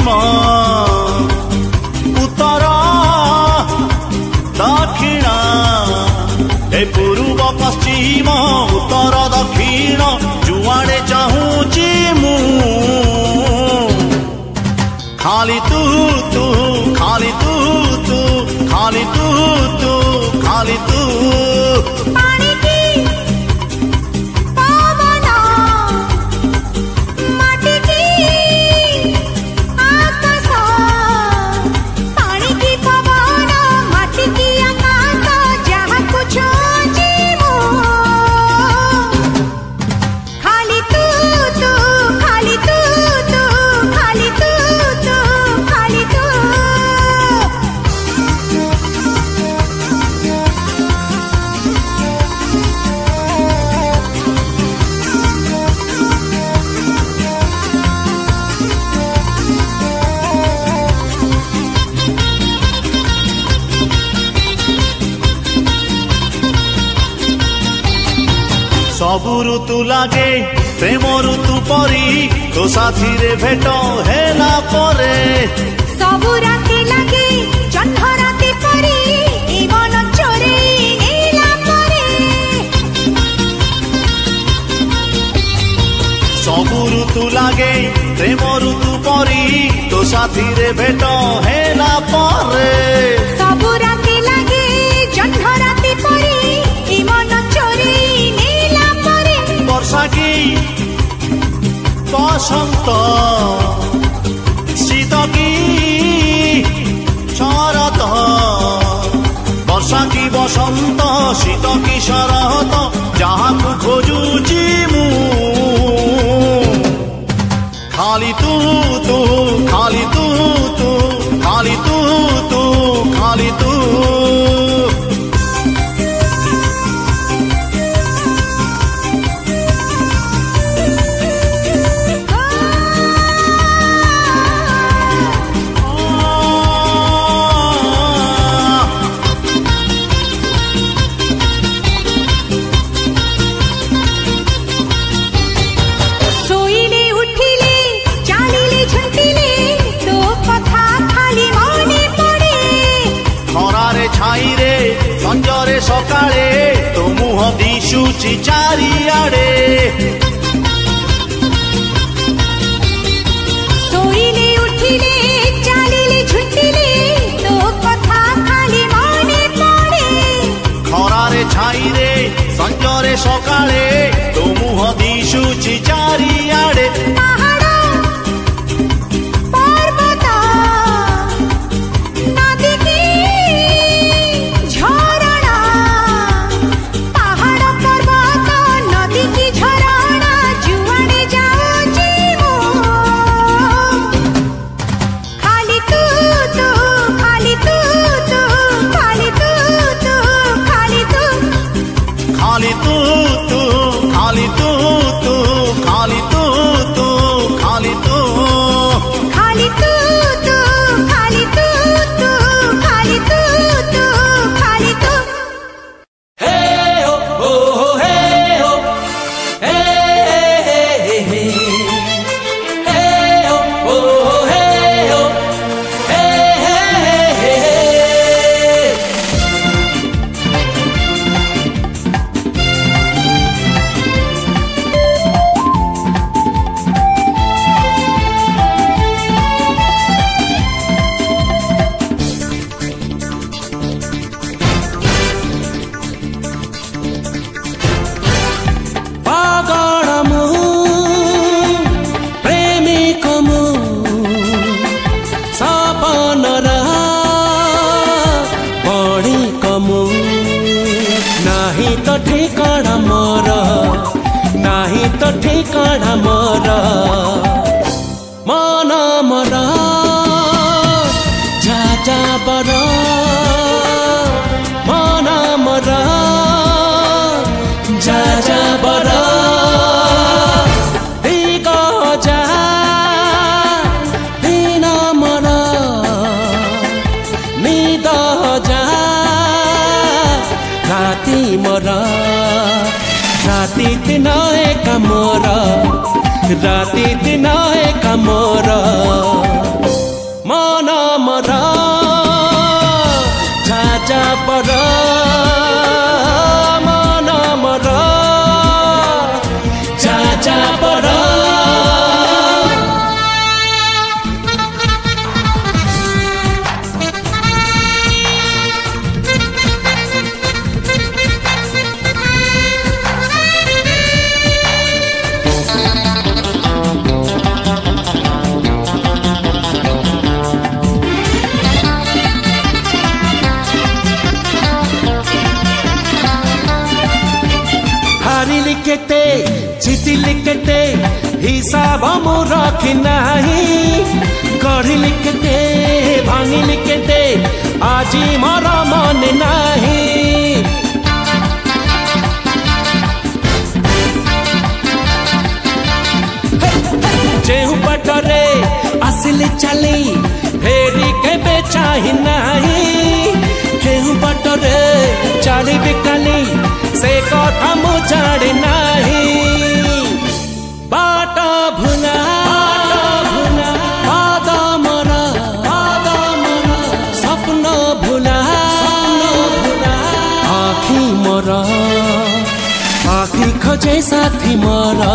पश्चिम उत्तर दक्षिण ए पूर्व पश्चिम उत्तर दक्षिण जुआड़े चाहूची मु खाली तू तू खाली तू तू खाली तू तू खाली तू सबु ऋतु लागे प्रेम ऋतु परी तो साथी रे भेट हेला परे सबु राती लागे जह्न राती परी ए मन चोरे नेला परे सबु ऋतु लागे प्रेम ऋतु परी तो साथी रे भेट हेला परे सबु राती लागे जह्न राती परी ए मन चोरे वर्षा की बसंत शीत की शरत वर्षा की बसंत शीत की शरत जहाँ को खोजुची मु खाली तू तू खाली तू तू खाली तू तू खाली तू संजरे सकाळे तो मुह दिशुची चारिआडे सोईले उठिले चालिले झुंटिले तो कथा खाली मने पड़े खरारे छाईरे संजरे सकाळे तो मुह दिशुची चारिआडे खाली तू तू खाली तू तू खाली तू तू खाली तू खाली तू तू खाली तू तू खाली तू तू खाली तू हे हो हो हे हो हे हे हे हे हो हे हो हे हे हे ठिकाना मोर मन मोर जा बर मन मोर जा बर दिग जा दिन मोर निद जा राति मोर राति दिन एक मोर राति दिन एक मोर हारिली केते जितिली केते हिसाब मु रखी नहीं गढ़िली केते भांगिली केते आज मोर मन नहीं जेहु पटरे आसिली चली फेरी केबे चाही नहीं केहु पटरे चली बिकली से कथा मु जाने नहीं बाट भुला पाद मरा स्वप्न भुला आखी मरा आखी खोजे साथी मरा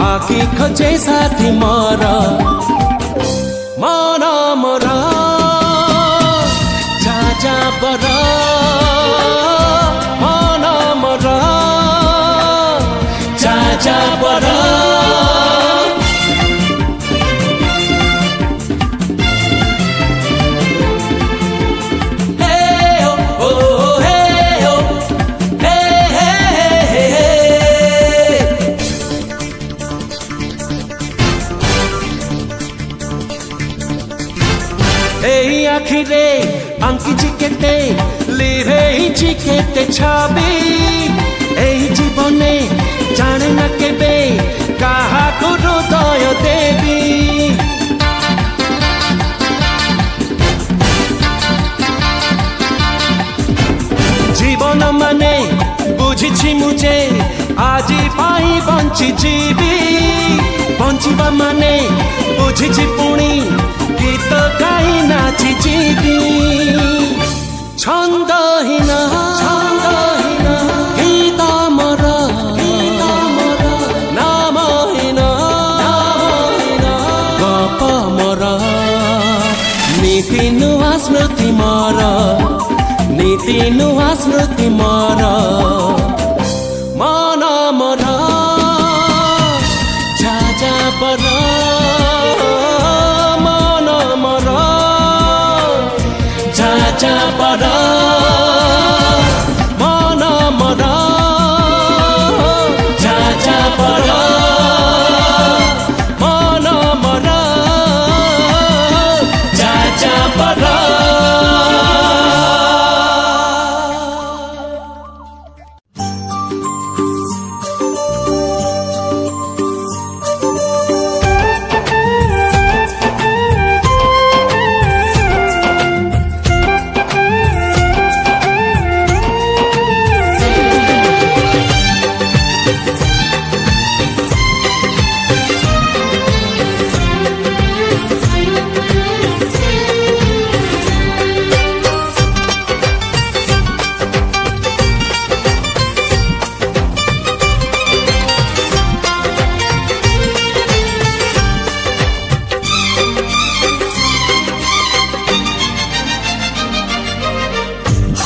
आखी खोजे साथी मरा मन मरा जा बरा मन मरा जा बरा आखिरे अंकिची केते लिरेची केते छाबी एही जीवने जाने न केबे काहा को हृदय देवी जीवन माने बुझिछि मुझे आज पाई बंची जीवी बंचिबा माने बुझिछि पुणी गीत गाई नाची जीवी छंदहीन गीत मर नामहीन गप मर नीति नुआ स्मृति मर नीति नुआ स्मृति मर मन मर जा पर जा बरा मन मरा जा बरा मन मरा जा बरा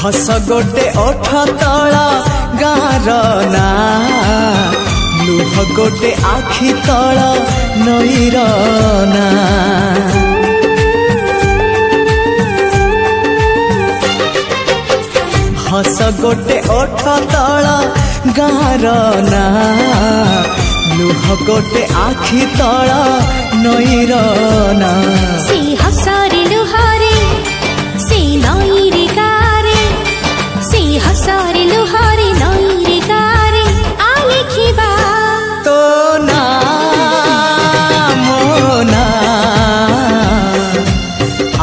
हस गोटे ओठ तला गार ना लुह गोटे आखि तला नईर ना हस गोटे ओठ तला गार ना लुह गोटे आखि तला नईर ना से हसरे लुहारे से नईरे गारे से हसरे लुहारे नईरे गारे आलिखिबा तो ना मोना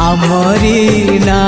आमरी ना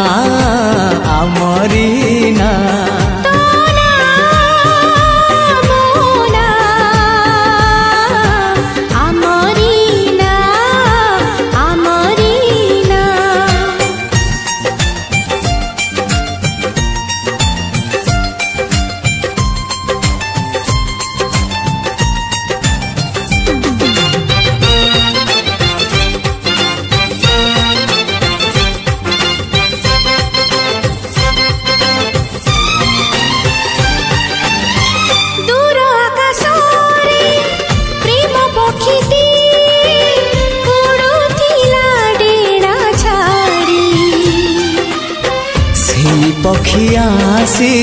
पखी आसी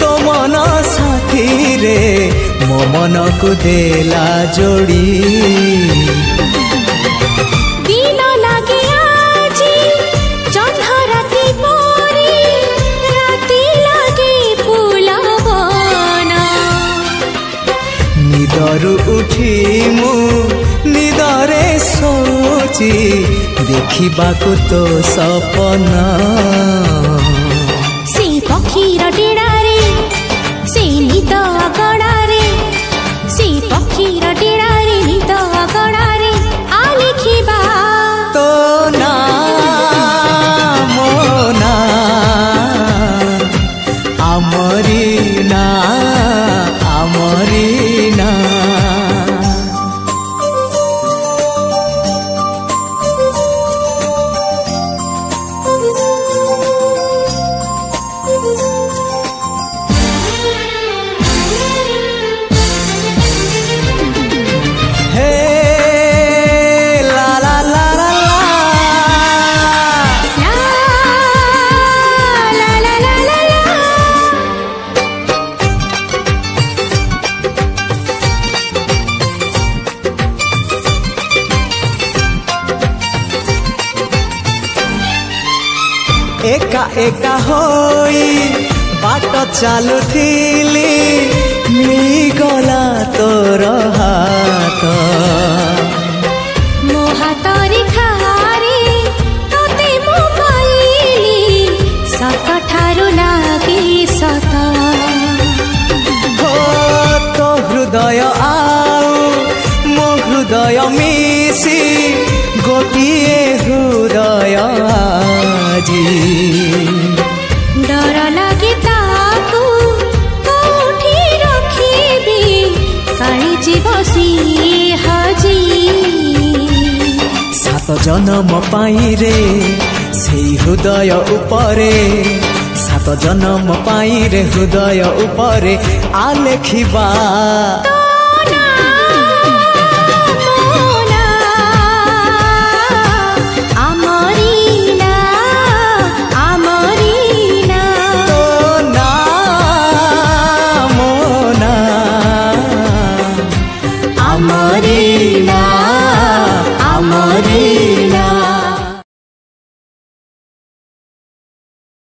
तो मन साथी रे ମୋ ମନକୁ ଦେଲା ଯୋଡ଼ି ଦିନ ଲାଗେ ଆଜି ଚନ୍ଦ ରାତି ପରେ ରାତି ଲାଗେ ଫୁଲବନ ନିଦରୁ ଉଠି ମୁଁ ନିଦରେ ଶୋଉଛି ଦେଖିବାକୁ ତୋ ସପନ ସେଇ ପକ୍ଷୀର ଡେଣାରେ ସେଇ ନିଦ ଅଗଣାରେ ସେଇ ପକ୍ଷୀର ଡେଣାରେ ନିଦ ଅଗଣାରେ ଆ ଲେଖିବା ତୋ ନା ମୋ ନା ଆମରି ନା ଆମରି ନା एका एका होई बाट चालुथिली मिलिगला तोर हात ମୋ ହାତରେ ଖାରେ ତତେ ମୁଁ ପାଇଲି ସତଠାରୁ ଲାଗେ ସତ हो तो हृदय आउ मो हृदय मिसी गोटिए हृदय आजी ଡର ଲାଗେ ତାକୁ କୋଉଠି ରଖିବି କାଳି ଯିବ ସିଏ ହଜି सात जन्म पाई रे सेई हृदय उपरे सात जन्म पाई रे हृदय उपरे आ लेखिबा